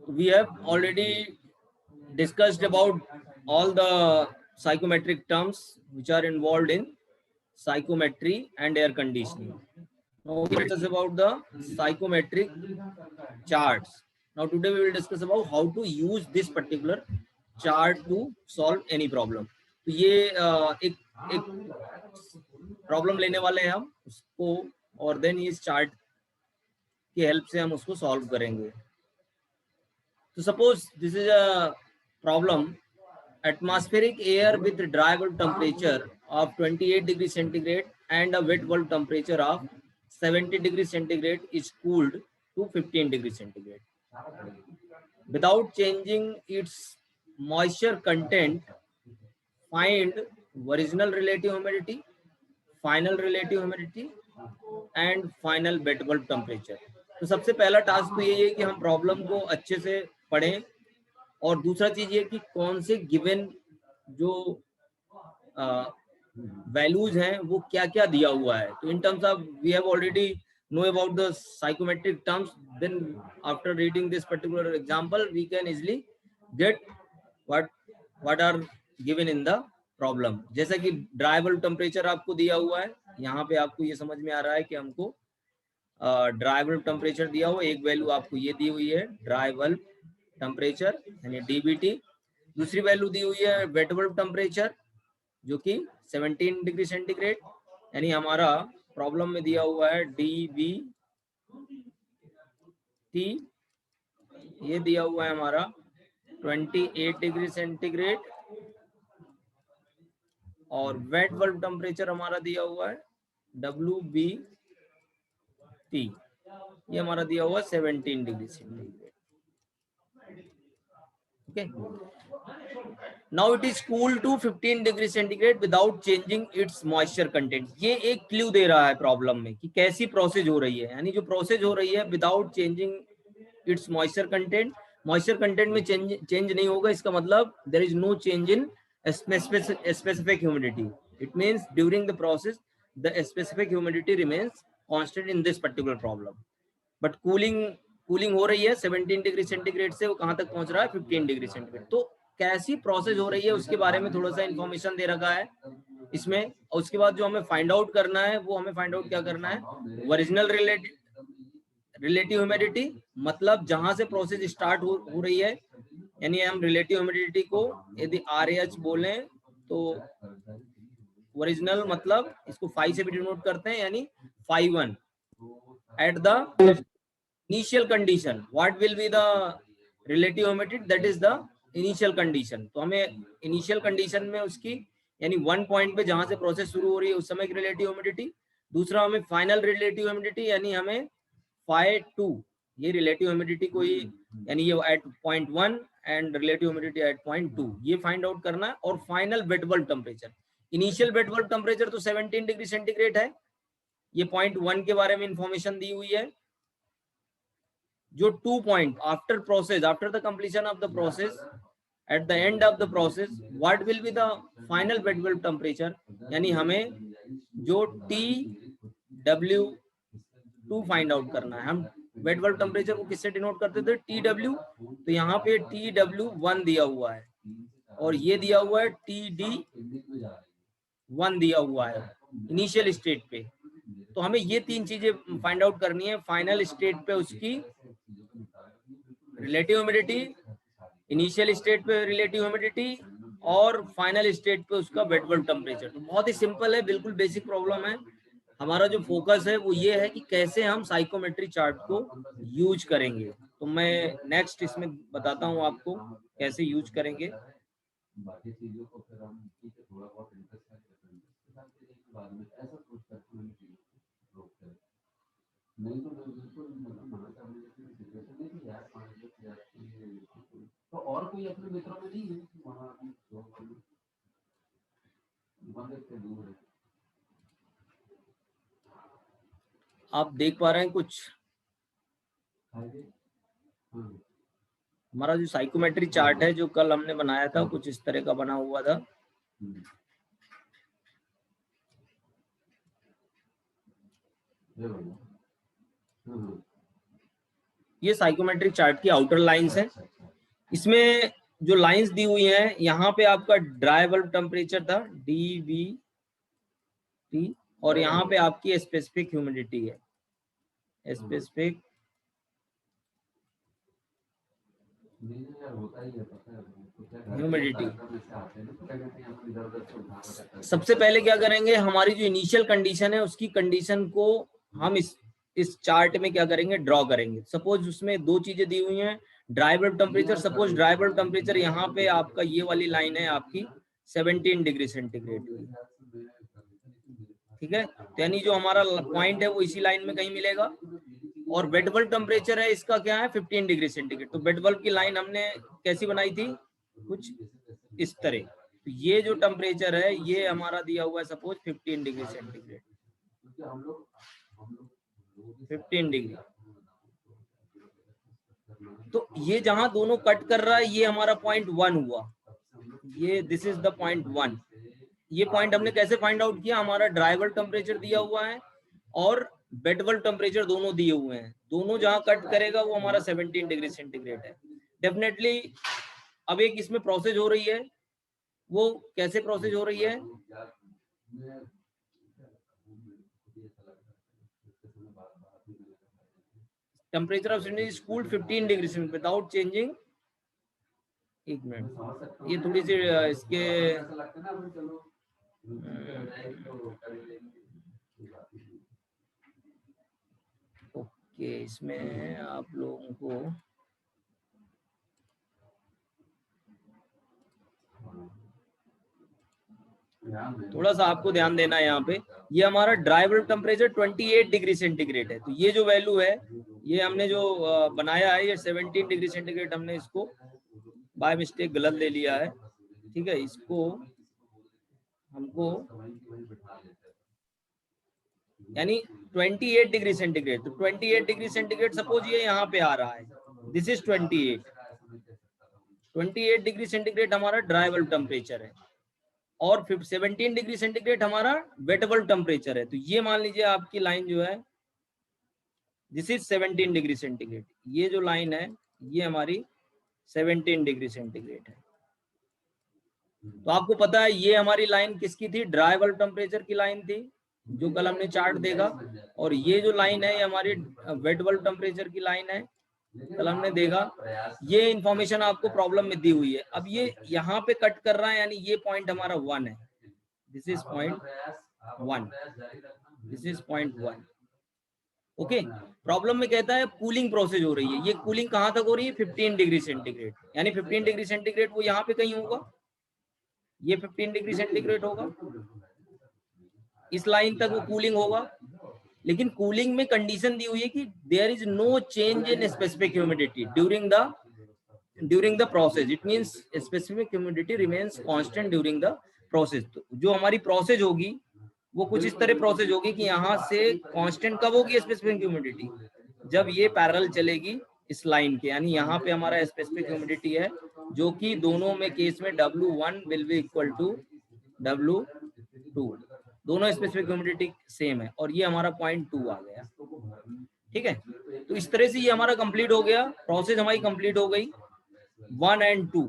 we have already discussed about all the psychometric terms which are involved in psychometry and air conditioning. Now we discuss about the psychometric charts. Now today we will discuss about how to use this particular chart to solve any problem. तो ये एक problem लेने वाले हैं हम उसको, और then इस चार्ट की हेल्प से हम उसको सॉल्व करेंगे. तो suppose this is a problem. Atmospheric air with dry bulb temperature of 28 degrees centigrade and a wet bulb temperature of 70 degrees centigrade is cooled to 15 degrees centigrade. Without changing its moisture content, find original relative humidity, final relative humidity and final wet bulb temperature. तो सबसे पहला task तो यही है कि हम problem को अच्छे से पढ़ें, और दूसरा चीज ये कि कौन से गिवन जो वैल्यूज हैं वो क्या क्या दिया हुआ है. तो in terms of we have already know about the psychometric terms, then after reading this particular example we can easily get what are given in the problem. जैसा कि ड्राई बल्ब टेम्परेचर आपको दिया हुआ है, यहाँ पे आपको ये समझ में आ रहा है कि हमको ड्राई बल्ब टेम्परेचर दिया हुआ, एक वैल्यू आपको ये दी हुई है ड्राई बल्ब टेम्परेचर यानी डीबीटी. दूसरी वैल्यू दी हुई है वेट बल्ब टेम्परेचर जो कि 17 डिग्री सेंटीग्रेड, यानी हमारा प्रॉब्लम में दिया हुआ है डीबीटी. ये दिया हुआ है हमारा 28 डिग्री सेंटीग्रेड, और वेट बल्ब टेम्परेचर हमारा दिया हुआ है WBT, ये हमारा दिया हुआ है 17 degree centigrade. Okay. Now it is cool to 15 degree centigrade without changing its moisture content. ये एक क्लू दे रहा है प्रॉब्लम में कि कैसी प्रोसेस हो रही है, यानी जो प्रोसेस हो रही है without changing its moisture content. Moisture content में चेंज नहीं होगा, इसका मतलब there is no change in specific humidity. It means during the process the specific humidity remains constant in this particular problem. But cooling हो रही है 17 degree centigrade से, वो कहां तक पहुंच रहा है 15 डिग्री सेंटीग्रेड. तो कैसी प्रोसेस हो रही है उसके बारे में थोड़ा सा इंफॉर्मेशन दे रखा है इसमें. और उसके बाद जो हमें फाइंड आउट करना है वो हमें फाइंड आउट क्या करना है, ओरिजिनल रिलेटिव ह्यूमिडिटी, मतलब जहां से प्रोसेस स्टार्ट हो रही है, यानी हम रिलेटिव ह्यूमिडिटी को यदि RH बोले तो ओरिजिनल मतलब इसको 5 से भी डिनोट करते हैं, यानी 5(1) at the initial condition. What will be the relative humidity? That is the initial condition. तो हमें initial condition में उसकी यानी 1 पॉइंट पे जहां से प्रोसेस शुरू हो रही है उस समय की relative humidity. दूसरा हमें final relative humidity यानी हमें phi2 ये relative humidity को ही यानी ये at point 1 and relative humidity at point 2 ये find out करना है. और final wet bulb temperature. Initial wet bulb temperature तो 17 डिग्री सेंटीग्रेड है, ये पॉइंट 1 के बारे में इंफॉर्मेशन दी हुई है. जो 2 point after process, after the completion of the process, at the end of the process what will be the final wet bulb temperature, यानी हमें जो TW2 फाइंड आउट करना है. हम वेट बल्ब टेम्परेचर को किससे डिनोट करते थे, TW. तो यहाँ पे TW1 दिया हुआ है और ये दिया हुआ है TD1 दिया हुआ है इनिशियल स्टेट पे. तो हमें ये तीन चीजें फाइंड आउट करनी है. फाइनल स्टेट पे उसकी रिलेटिव ह्यूमिडिटी, इनिशियल स्टेट पे रिलेटिव ह्यूमिडिटी, और फाइनल स्टेट पे उसका वेट बल्ब टेम्परेचर. तो बहुत ही सिंपल है, बिल्कुल बेसिक प्रॉब्लम है. हमारा जो फोकस है वो ये है कि कैसे हम साइकोमेट्री चार्ट को यूज करेंगे. तो मैं नेक्स्ट इसमें बताता हूँ आपको कैसे यूज करेंगे. बाकी चीजों को फिर हम थोड़ा बहुत इंटरेस्ट बाद में ऐसा कुछ करके रोकते हैं. नहीं तो बिल्कुल मना करने की सिचुएशन नहीं कि यार तो और कोई अपने मित्रों में नहीं है कि वहाँ से दूर है. आप देख पा रहे हैं कुछ हमारा जो साइकोमेट्री चार्ट है जो कल हमने बनाया था कुछ इस तरह का बना हुआ था. ये साइकोमेट्रिक चार्ट की आउटर लाइंस है। इसमें जो लाइंस दी हुई हैं, यहाँ पे आपका ड्राई बल्ब टेम्परेचर था DVT, और यहाँ पे आपकी स्पेसिफिक ह्यूमिडिटी है, स्पेसिफिक ह्यूमिडिटी। सबसे पहले क्या करेंगे, हमारी जो इनिशियल कंडीशन है उसकी कंडीशन को हम इस चार्ट में क्या करेंगे, ड्रॉ करेंगे। सपोज उसमें दो चीजें दी हुई हैं, dry bulb temperature. Suppose dry bulb temperature यहाँ पे आपका ये वाली लाइन है आपकी 17 डिग्री सेंटीग्रेड की, ठीक है। तो यानी जो हमारा पॉइंट है वो इसी लाइन में कहीं मिलेगा। और वेट बल्ब टेम्परेचर है इसका क्या है, 15 डिग्री सेंटीग्रेड। तो वेट बल्ब की लाइन हमने कैसी बनाई थी, कुछ इस तरह। तो ये जो टेम्परेचर है ये हमारा दिया हुआ है सपोज 15 डिग्री सेंटीग्रेड, 15 डिग्री। तो ये जहां दोनों कट कर रहा है ये हमारा पॉइंट 1 हुआ, ये दिस इज द पॉइंट 1। ये पॉइंट हमने कैसे फाइंड आउट किया, हमारा ड्राई बल्ब टेम्परेचर दिया हुआ है और वेट बल्ब टेम्परेचर दोनों दिए हुए हैं, दोनों जहां कट करेगा वो हमारा 17 डिग्री सेंटीग्रेड है। डेफिनेटली अब एक इसमें प्रोसेस हो रही है, वो कैसे प्रोसेस हो रही है, temperature of cylinder is cooled 15 degree centigrade without changing. एक मिनट, ये थोड़ी सी इसके ओके, इसमें आप लोगों को थोड़ा सा आपको ध्यान देना है यहाँ पे। ये हमारा dry bulb temperature 28 degree centigrade है। तो ये जो वैल्यू है, ये हमने जो बनाया है, ये 17 डिग्री सेंटीग्रेड हमने इसको बाय मिस्टेक गलत ले लिया है, ठीक है। इसको हमको यानी 28 डिग्री सेंटीग्रेड, तो 28 डिग्री सेंटीग्रेड सपोज ये यहाँ पे आ रहा है, दिस इज 28 डिग्री सेंटीग्रेड हमारा ड्राई बल्ब टेम्परेचर है, और 17 डिग्री सेंटीग्रेड हमारा वेट बल्ब टेम्परेचर है। तो ये मान लीजिए आपकी लाइन जो है दिस इज 17 डिग्री सेंटीग्रेड, ये जो लाइन है ये हमारी 17 डिग्री सेंटीग्रेड है। तो आपको पता है ये हमारी लाइन किसकी थी, ड्राई बल्ब टेम्परेचर की लाइन थी, जो कल हमने चार्ट देखा। और ये जो लाइन है ये हमारी वेट बल्ब टेम्परेचर की लाइन है, कल हमने देखा। ये इंफॉर्मेशन आपको प्रॉब्लम में दी हुई है। अब ये यहाँ पे कट कर रहा है, यानी ये पॉइंट हमारा 1 है, this is point 1, this is point 1। Okay, problem में कहता है कूलिंग प्रोसेस हो रही है। ये कूलिंग कहाँ तक हो रही है, 15 डिग्री सेंटीग्रेड, यानी 15 डिग्री सेंटीग्रेड वो यहाँ पे कहीं होगा, ये 15 डिग्री सेंटीग्रेड होगा, इस लाइन तक वो कूलिंग होगा। लेकिन कूलिंग में कंडीशन दी हुई है कि there is no change in specific humidity during the process. It means specific humidity remains constant during the process. तो जो हमारी प्रोसेस होगी वो कुछ इस तरह प्रोसेस होगी कि यहाँ से कांस्टेंट कब होगी स्पेसिफिक ह्यूमिडिटी, जब ये पैरेलल चलेगी इस लाइन के, यानी यहाँ पे हमारा स्पेसिफिक ह्यूमिडिटी है जो कि दोनों में केस में W1 will be equal to W2, दोनों स्पेसिफिक ह्यूमिडिटी सेम है, और ये हमारा पॉइंट 2 आ गया, ठीक है। तो इस तरह से ये हमारा कंप्लीट हो गया, प्रोसेस हमारी कंप्लीट हो गई 1 और 2।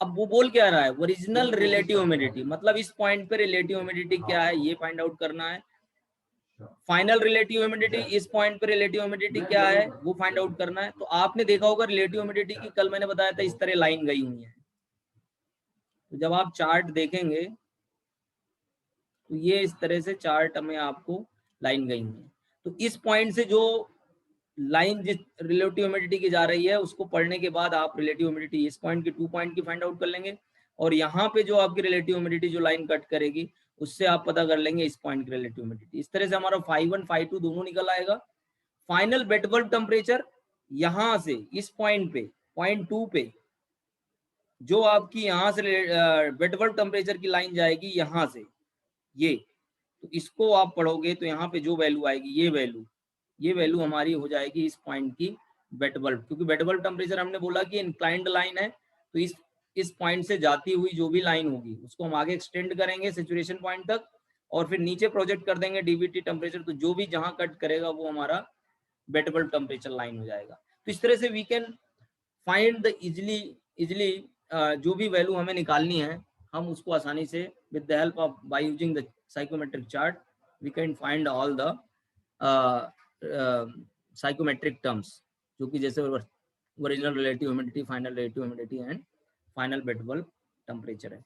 अब वो बोल क्या रहा है, ओरिजिनल रिलेटिव ह्यूमिडिटी, मतलब इस पॉइंट पे रिलेटिव ह्यूमिडिटी क्या है ये फाइंड आउट करना है। फाइनल रिलेटिव ह्यूमिडिटी, इस पॉइंट पे रिलेटिव ह्यूमिडिटी क्या है वो फाइंड आउट करना है। तो आपने देखा होगा रिलेटिव ह्यूमिडिटी की, कल मैंने बताया था इस तरह लाइन गई हुई है। तो जब आप चार्ट देखेंगे तो ये इस तरह से चार्ट में आपको लाइन गई हुई है। तो इस पॉइंट से जो लाइन जिस रिलेटिव ह्यूमिडिटी की जा रही है उसको पढ़ने के बाद आप रिलेटिव ह्यूमिडिटी इस पॉइंट की 2 पॉइंट की फाइंड आउट कर लेंगे, और यहाँ पे जो आपकी रिलेटिव ह्यूमिडिटी जो लाइन कट करेगी उससे आप पता कर लेंगे इस पॉइंट की रिलेटिव ह्यूमिडिटी। इस तरह से हमारा 5.1 5.2 दोनों निकल आएगा। फाइनल वेट बल्ब टेम्परेचर यहाँ से इस पॉइंट पे पॉइंट 2 पे जो आपकी यहाँ से वेट बल्ब टेम्परेचर की लाइन जाएगी यहाँ से, ये तो इसको आप पढ़ोगे तो यहाँ पे जो वैल्यू आएगी ये वैल्यू हमारी हो जाएगी इस पॉइंट की वेट बल्ब, क्योंकि वेट बल्ब टेम्परेचर हमने बोला कि इंक्लाइंड लाइन है। तो इस पॉइंट से जाती हुई जो भी लाइन होगी उसको हम आगे एक्सटेंड करेंगे सैचुरेशन पॉइंट तक, और फिर नीचे प्रोजेक्ट कर देंगे डीवीटी टेम्परेचर। तो जो भी जहां कट करेगा वो हमारा वेट बल्ब टेम्परेचर लाइन हो जाएगा। तो इस तरह से we can find the easily जो भी वैल्यू हमें निकालनी है हम उसको आसानी से with the help of by using the psychometric chart we can find all the psychometric terms, जो कि जैसे original relative humidity, final relative humidity and final bed bulb temperature है।